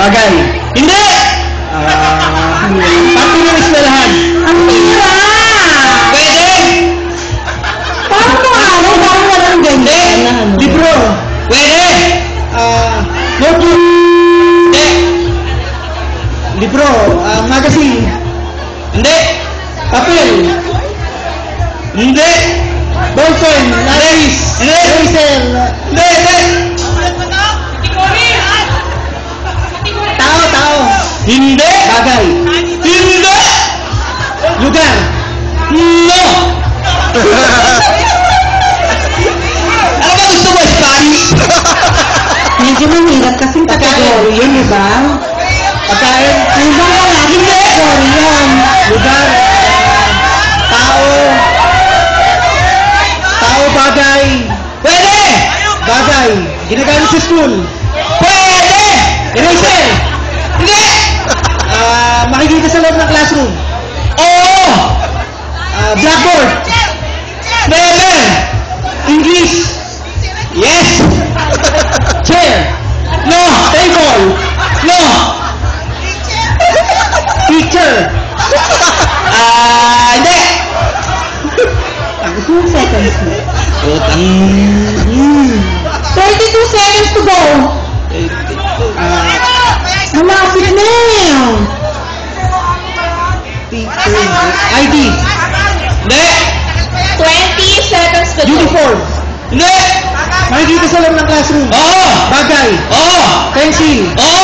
Bagay. Hindi! Parte ng eskwelahan. Ang tira! Pwede! Parang maaari, parang walang ganyan na ano. Libro. Pwede! Notebook. Hindi! Libro. Magazine. Hindi! Papel. Hindi! Ballpen. Lapis. Hindi! Eraser. Hindi! Hindi! Tao. Hindi! Bagay. Hindi! Lugar. No! Ano ba gusto mo, Spanish? Medyo mahirap kasing kategory yun, di ba? Pagkain. Yung bang laging kategory yun? Lugar. Tao. Bagay. Pwede! Bagay. Ginagamit sa school. Pwede! Eraser. Hindi! Makikita sa loob ng classroom. Oo! Blackboard. Never! English. Yes! Chair. No! Table. No! Teacher. Hindi! 2 seconds na. Utang... 32 seconds to go. Malapit na eh. Teacher. ID. Hindi! 20 seconds to go. Uniform. Hindi! Makikita sa loob ng classroom. Oo! Bagay. Oo! Pencil. Oo!